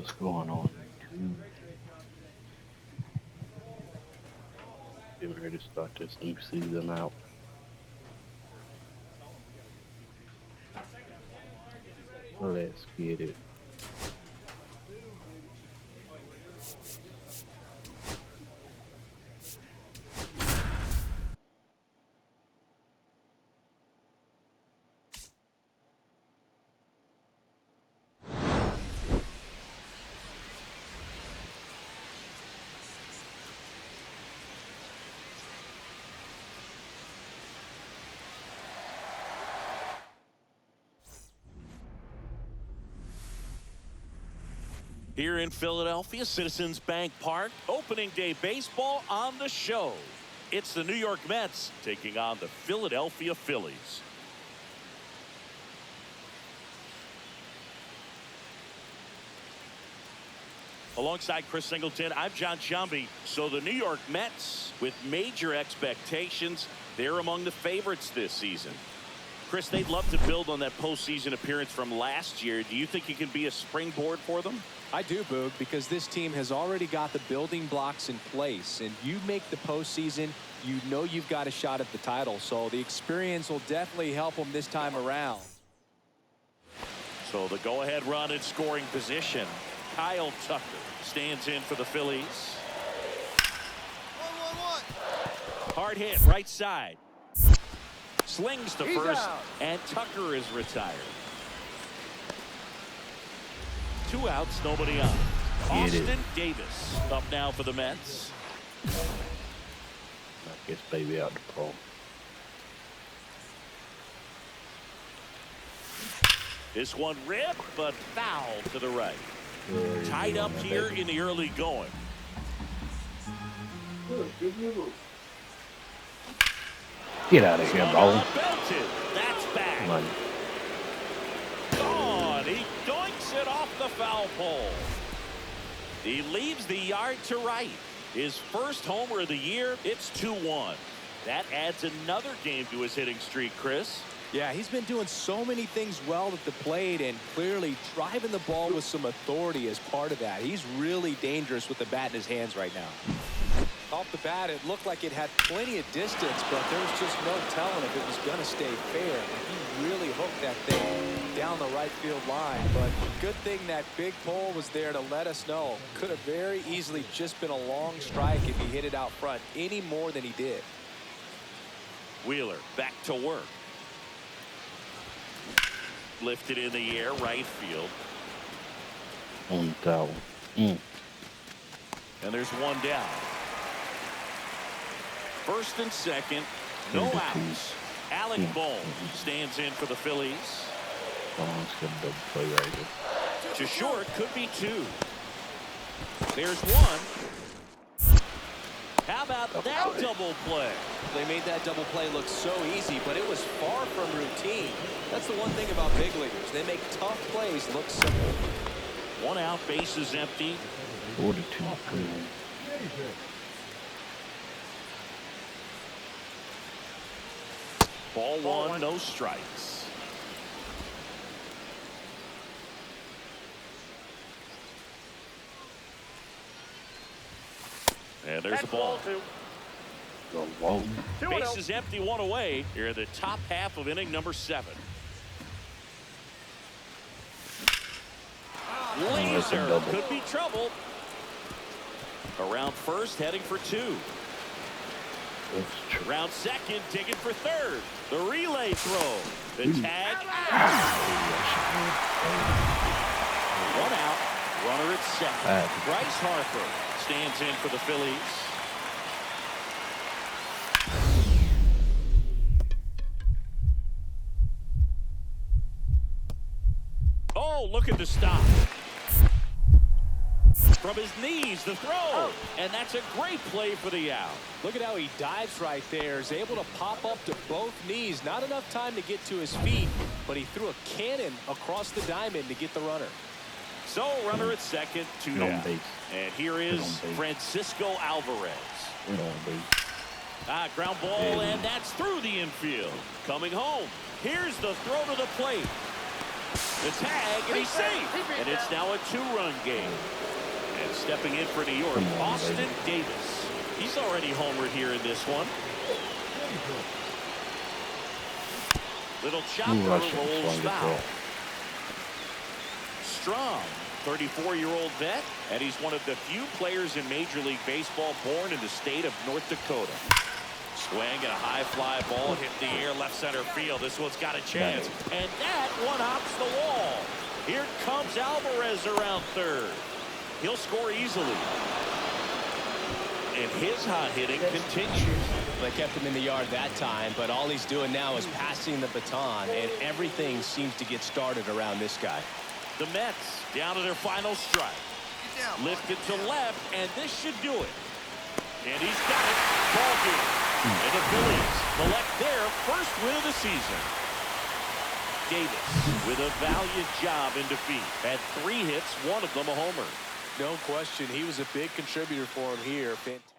What's going on? Getting ready to start this new season out. Let's get it. Here in Philadelphia, Citizens Bank Park, opening day baseball on the show. It's the New York Mets taking on the Philadelphia Phillies. Alongside Chris Singleton, I'm John Sciambi. So the New York Mets, with major expectations, they're among the favorites this season. Chris, they'd love to build on that postseason appearance from last year. Do you think it can be a springboard for them? I do, Boog, because this team has already got the building blocks in place, and you make the postseason, you know you've got a shot at the title. So the experience will definitely help them this time around. So the go-ahead run in scoring position. Kyle Tucker stands in for the Phillies. 1-1-1. Hard hit right side. Slings to first, out. and Tucker is retired. 2 outs, nobody on. Austin Davis up now for the Mets. I guess baby out the pro. This one ripped, but foul to the right. Tied up here in the early going. Get out of here, ball. That's back. Come on. Gone. He doinks it off the foul pole. He leaves the yard to right. His first homer of the year. It's 2-1. That adds another game to his hitting streak, Chris. Yeah, he's been doing so many things well at the plate and clearly driving the ball with some authority as part of that. He's really dangerous with the bat in his hands right now. Off the bat, it looked like it had plenty of distance, but there was just no telling if it was going to stay fair. He really hooked that thing down the right field line, but good thing that big pole was there to let us know. Could have very easily just been a long strike if he hit it out front any more than he did. Wheeler back to work. Lifted in the air, right field. On tower. And there's one down. First and second, no outs. Alec Bohm stands in for the Phillies. Bones got a double play right here. To short, could be 2. There's one. How about that double play? They made that double play look so easy, but it was far from routine. That's the one thing about big leaguers. They make tough plays look simple. 1 out, bases empty. 42. Ball 1, no strikes. And there's the ball. Bases empty, 1 away. Here in the top half of inning number 7. Laser could be trouble. Around first, heading for 2. Around second, digging for third. The relay throw. The tag. 1 out. Runner at second. Bryce Harper stands in for the Phillies. Oh, look at the stop. From his knees, the throw. And that's a great play for the out. Look at how he dives right there. Is able to pop up to both knees. Not enough time to get to his feet, but he threw a cannon across the diamond to get the runner. So, runner at second, 2 down. And here is Francisco Alvarez. Ground ball, and that's through the infield. Coming home. Here's the throw to the plate. The tag, and he's safe. And And it's now a 2-run game. And stepping in for New York, Austin Davis. He's already homered here in this one. Little chopper rolls foul. Strong, 34-year-old vet, and he's one of the few players in Major League Baseball born in the state of North Dakota. Swing and a high fly ball hit in the air left center field. This one's got a chance, and that one hops the wall. Here comes Alvarez around third. He'll score easily. And his hot hitting continues. They kept him in the yard that time, but all he's doing now is passing the baton, and everything seems to get started around this guy. The Mets down to their final strike. Lifted to left, and this should do it. And he's got it. Ball game. And the Phillies collect their first win of the season. Davis with a valiant job in defeat. Had 3 hits, one of them a homer. No question, he was a big contributor for him here. Fantastic.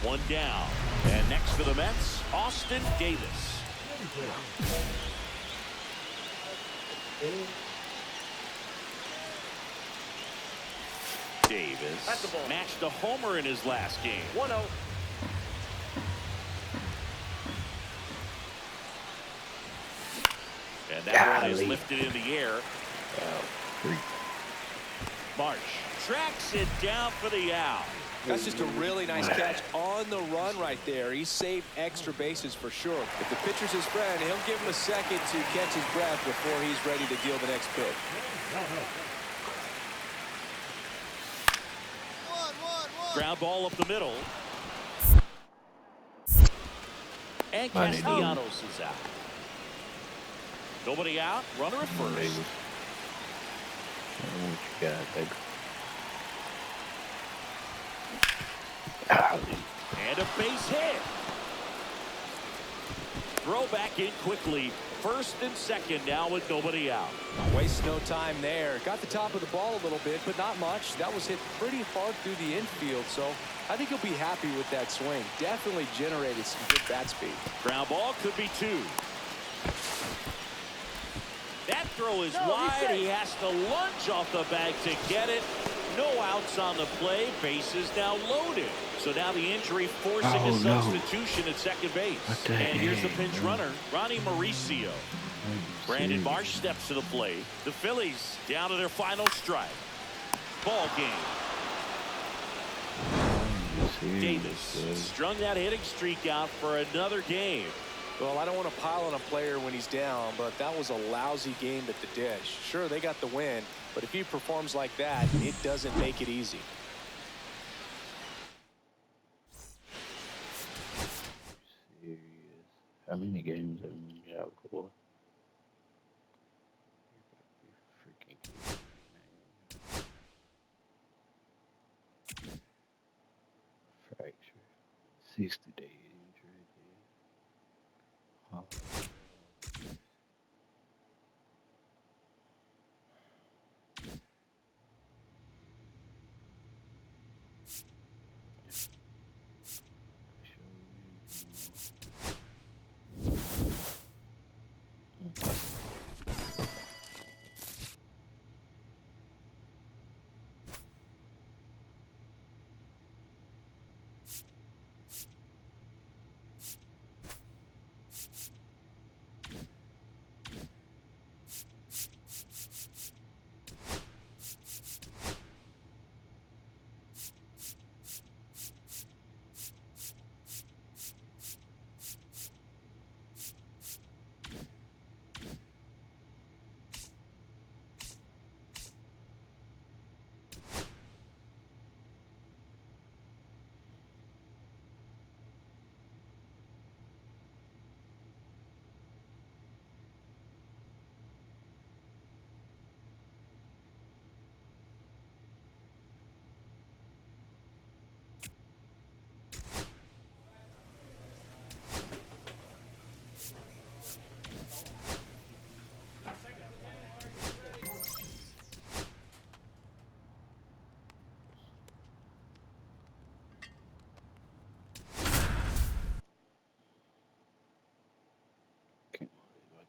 One down. And next for the Mets, Austin Davis. Davis matched a homer in his last game. 1-0. And that one is lifted in the air. Marsh tracks it down for the out. That's just a really nice catch on the run right there. He saved extra bases for sure. If the pitcher's his friend, he'll give him a second to catch his breath before he's ready to deal the next pitch. Ground ball up the middle. And Castellanos is out. Nobody out. Runner at first. What you got, baby? And a base hit. Throw back in quickly. First and second now with nobody out. Waste no time there. Got the top of the ball a little bit, but not much. That was hit pretty hard through the infield, so I think he'll be happy with that swing. Definitely generated some good bat speed. Ground ball could be 2. That throw is wide. He has to lunge off the bag to get it. No outs on the play. Bases now loaded. So now the injury forcing a substitution at second base. And here's the pinch runner, Ronnie Mauricio. Brandon Marsh steps to the plate. The Phillies down to their final strike. Ball game. Davis strung that hitting streak out for another game. Well, I don't want to pile on a player when he's down, but that was a lousy game at the dish. Sure, they got the win, but if he performs like that, it doesn't make it easy. How many games have we out for? Fracture. 60-day injury. Huh.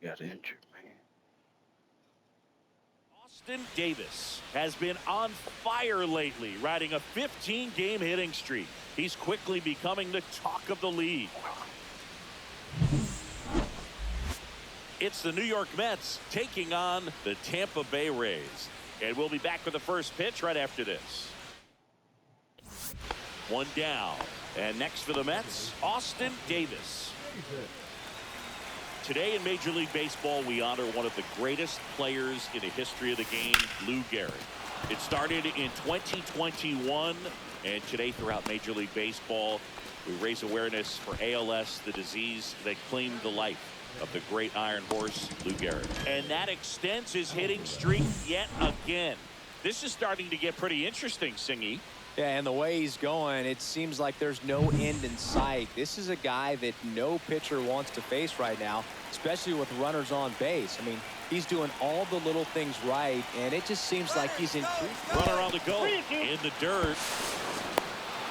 got injured, man. Austin Davis has been on fire lately, riding a 15-game hitting streak. He's quickly becoming the talk of the league. It's the New York Mets taking on the Tampa Bay Rays. And we'll be back with the first pitch right after this. One down. And next for the Mets, Austin Davis. Today in Major League Baseball, we honor one of the greatest players in the history of the game, Lou Gehrig. It started in 2021, and today throughout Major League Baseball, we raise awareness for ALS, the disease that claimed the life of the great Iron Horse, Lou Gehrig. And that extends his hitting streak yet again. This is starting to get pretty interesting, Singy. Yeah, and the way he's going, it seems like there's no end in sight. This is a guy that no pitcher wants to face right now, especially with runners on base. I mean, he's doing all the little things right, and it just seems like he's in. Runner on the go in the dirt.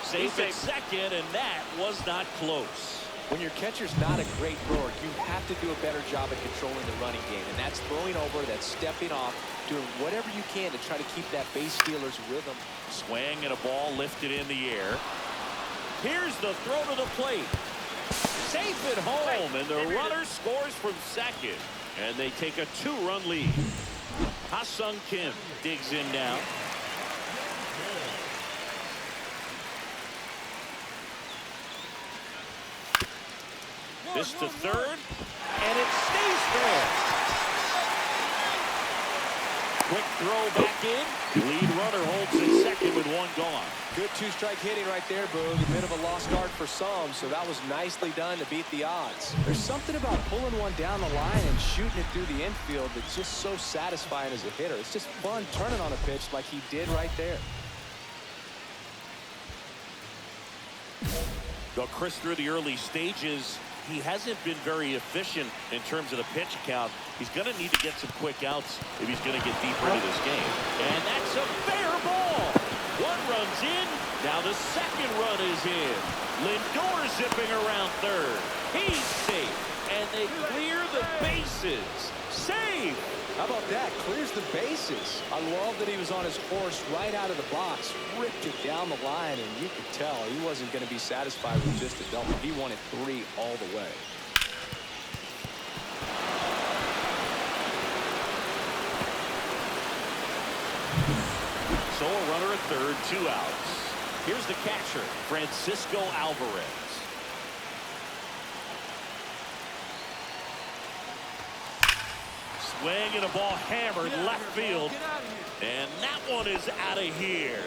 Safe at second, and that was not close. When your catcher's not a great thrower, you have to do a better job at controlling the running game, and that's throwing over, that's stepping off, doing whatever you can to try to keep that base stealer's rhythm. Swing and a ball lifted in the air. Here's the throw to the plate. Safe at home, and the runner scores from second, and they take a 2-run lead. Ha-Sung Kim digs in now. This to third, and it stays there. Quick throw back in. Lead runner holds at second with one gone. Good two-strike hitting right there, Boog. A bit of a lost start for some, so that was nicely done to beat the odds. There's something about pulling one down the line and shooting it through the infield that's just so satisfying as a hitter. It's just fun turning on a pitch like he did right there. Well, Chris, through the early stages, he hasn't been very efficient in terms of the pitch count. He's going to need to get some quick outs if he's going to get deeper into this game. And that's a fair ball. One run's in. Now the second run is in. Lindor zipping around third. He's safe. And they clear the bases. Save. How about that? Clears the bases. I love that he was on his horse right out of the box, ripped it down the line, and you could tell he wasn't going to be satisfied with just a double. He wanted 3 all the way. So a runner at third, 2 outs. Here's the catcher, Francisco Alvarez. Swing and a ball hammered left field. And that one is out of here.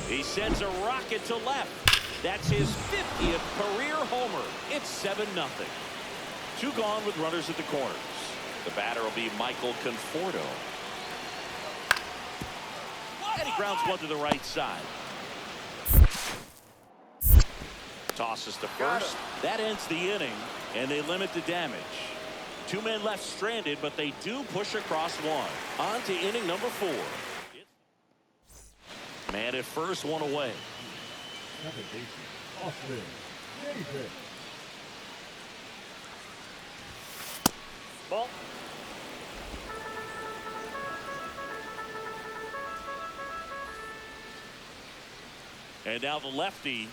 He sends a rocket to left. That's his 50th career homer. It's 7-0. 2 gone with runners at the corners. The batter will be Michael Conforto. And he grounds one to the right side. Tosses to first. That ends the inning, and they limit the damage. 2 men left stranded, but they do push across one. On to inning number 4. Man at first, 1 away. Ball. And now the lefty.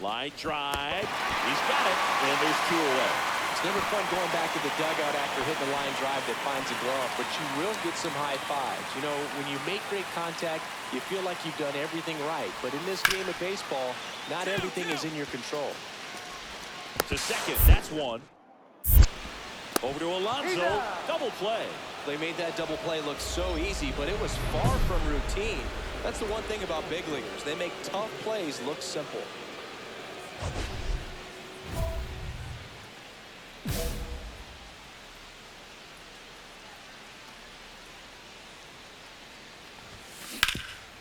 Line drive. He's got it, and there's 2 away. It's never fun going back to the dugout after hitting the line drive that finds a glove, but you will get some high fives. You know, when you make great contact, you feel like you've done everything right. But in this game of baseball, not everything is in your control. To second, that's 1. Over to Alonso, double play. They made that double play look so easy, but it was far from routine. That's the one thing about big leaguers. They make tough plays look simple.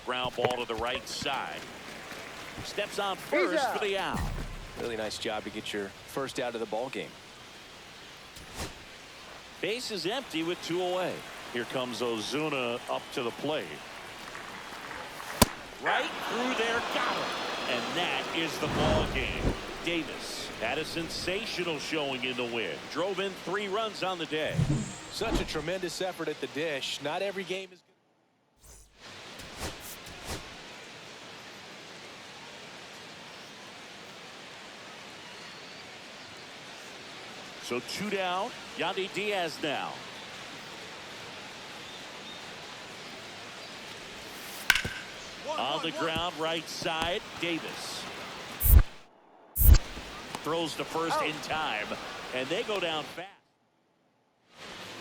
Ground ball to the right side. Steps on first for the out. Really nice job to get your first out of the ball game. Base is empty with 2 away. Here comes Ozuna up to the plate. Right through there, got him. And that is the ball game. Davis had a sensational showing in the win. Drove in 3 runs on the day. Such a tremendous effort at the dish. Not every game is So 2 down. Yandy Diaz now. On the ground, right side, Davis. Throws to first in time, and they go down fast.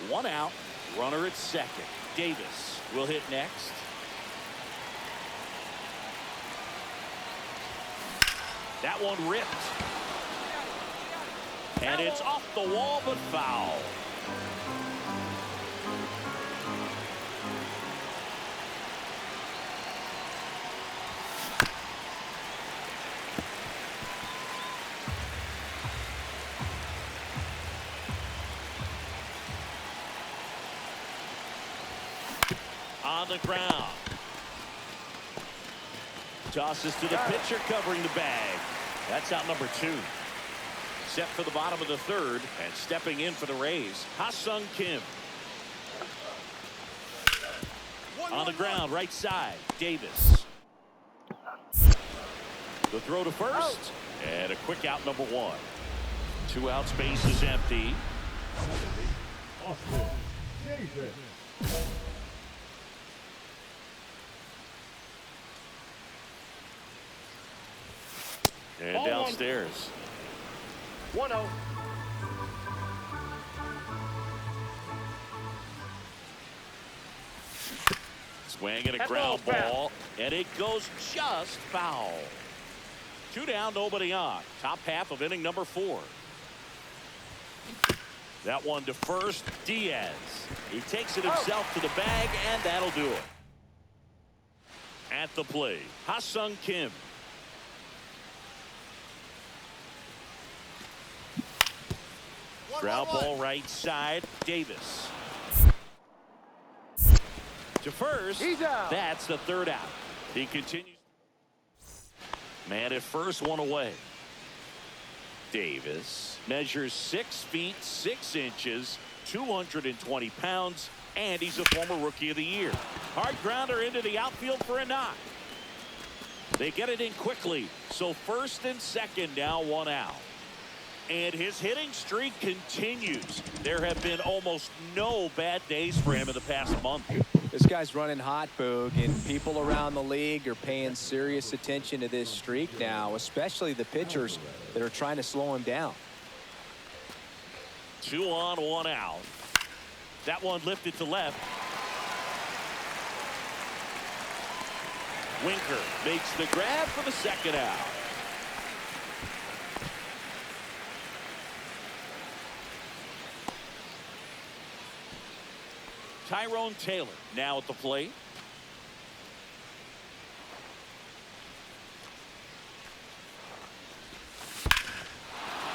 1 out, runner at second. Davis will hit next. That one ripped. And it's off the wall, but foul. On the ground. Tosses to the pitcher covering the bag. That's out number 2. Set for the bottom of the 3rd, and stepping in for the Rays, Ha-Sung Kim. On the ground, right side, Davis. The throw to first, and a quick out, number 1. 2 outs, base is empty. And downstairs. 1-0. Swinging a ground ball, and it goes just foul. 2 down, nobody on. Top half of inning number 4. That one to first, Diaz. He takes it himself to the bag, and that'll do it. At the plate, Ha-Sung Kim. Ground ball right side, Davis. To first, that's the 3rd out. He continues. Man at first, 1 away. Davis measures 6 feet 6 inches, 220 pounds, and he's a former Rookie of the Year. Hard grounder into the outfield for a knock. They get it in quickly, so first and second now, 1 out. And his hitting streak continues. There have been almost no bad days for him in the past month. This guy's running hot, Boog, and people around the league are paying serious attention to this streak now, especially the pitchers that are trying to slow him down. 2 on, 1 out. That one lifted to left. Winker makes the grab for the 2nd out. Tyrone Taylor now at the plate.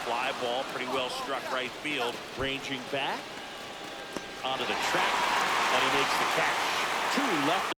Fly ball, pretty well struck right field. Ranging back onto the track, and he makes the catch. 2 left.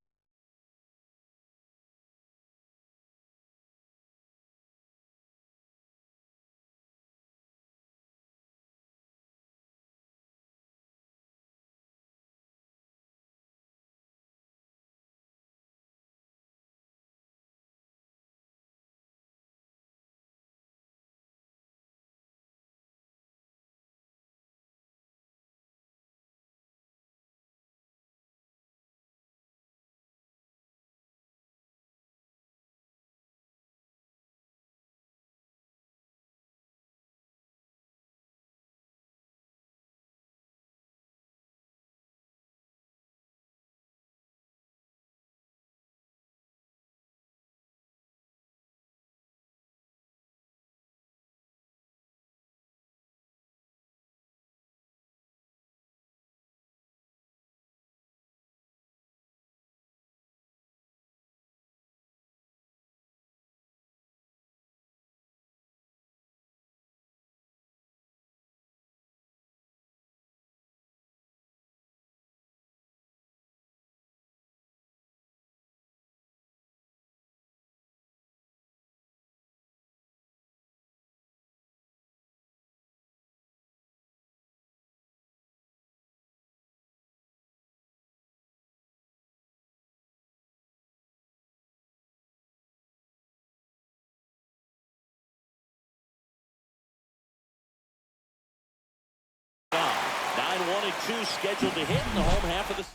only 2 scheduled to hit in the home half of the 6th.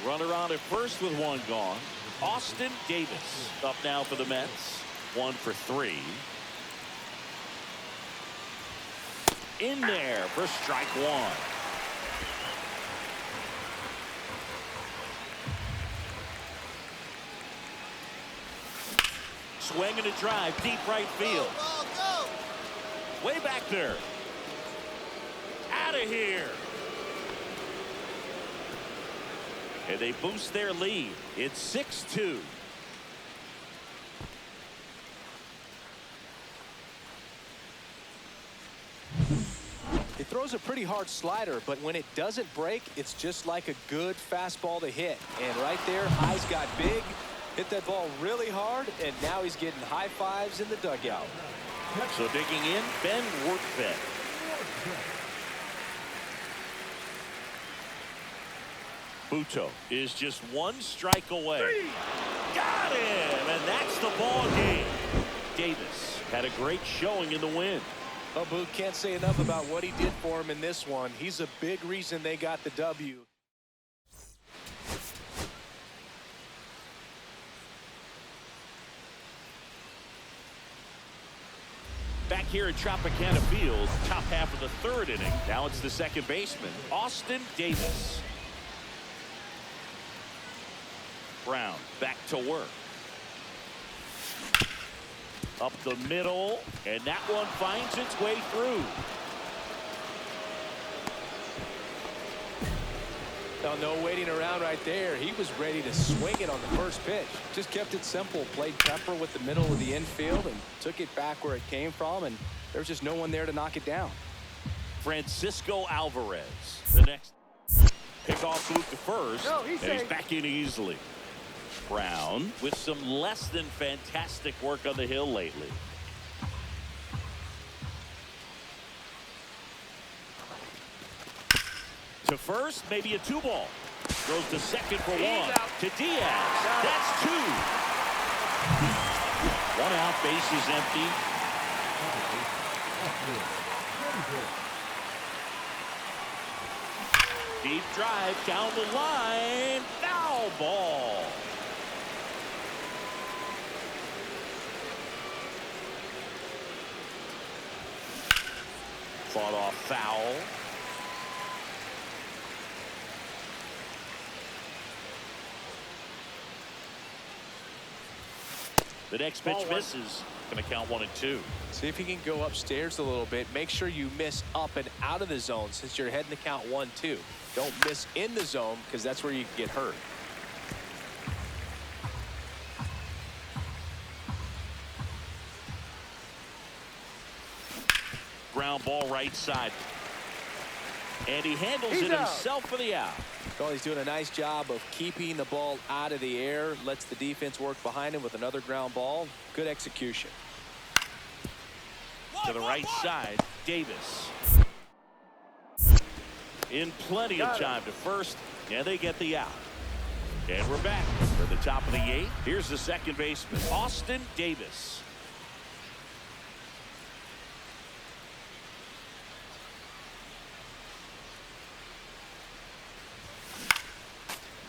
Runner on at first with 1 gone. Austin Davis up now for the Mets. 1 for 3. In there for strike 1. Swing and a drive, deep right field. Go. Way back there. Out of here. And they boost their lead. It's 6-2. He throws a pretty hard slider, but when it doesn't break, it's just like a good fastball to hit. And right there, eyes got big, hit that ball really hard, and now he's getting high fives in the dugout. So digging in, Ben Workfed. Buto is just 1 strike away. Got him, and that's the ball game. Davis had a great showing in the win. Well, Boot can't say enough about what he did for him in this one. He's a big reason they got the W. Back here at Tropicana Field, top half of the 3rd inning. Now it's the second baseman, Austin Davis. Brown back to work. Up the middle, and that one finds its way through. No waiting around right there. He was ready to swing it on the first pitch. Just kept it simple. Played pepper with the middle of the infield and took it back where it came from, and there's just no one there to knock it down. Francisco Alvarez, the next pickoff move to first, and he's back in easily. Brown with some less than fantastic work on the hill lately. To first, maybe a 2-ball. Throws to second for 1. To Diaz. That's 2. 1 out, base is empty. Deep drive down the line. Foul ball. Fought off foul. The next pitch misses. Going to count 1 and 2. See if he can go upstairs a little bit. Make sure you miss up and out of the zone since you're heading to count 1-2. Don't miss in the zone because that's where you can get hurt. Ground ball right side. And he handles it himself for the out. Well, he's doing a nice job of keeping the ball out of the air. Lets the defense work behind him with another ground ball. Good execution. To the right side, Davis. In plenty of time to first, and they get the out. And we're back for the top of the 8th. Here's the second baseman, Austin Davis.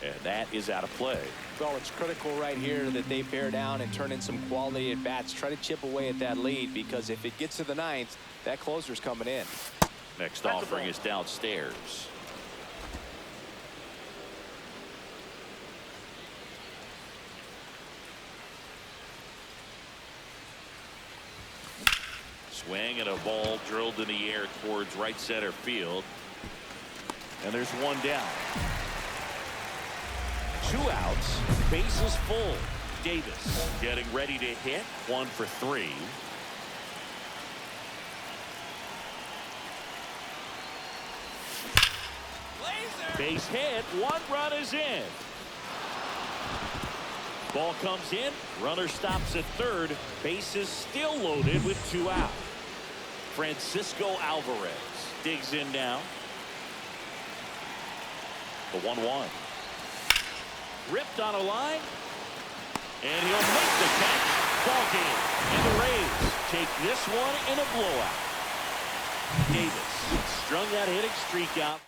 And that is out of play. Well, it's critical right here that they bear down and turn in some quality at bats. Try to chip away at that lead, because if it gets to the 9th, that closer's coming in. Next offering is downstairs. Swing and a ball drilled in the air towards right center field. And there's 1 down. 2 outs, bases full. Davis getting ready to hit. 1 for 3. Base hit. 1 run is in. Ball comes in. Runner stops at third. Bases still loaded with 2 out. Francisco Alvarez digs in now. The 1-1. Ripped on a line, and he'll make the catch. Ball game. And the Rays take this one in a blowout. Davis strung that hitting streak out.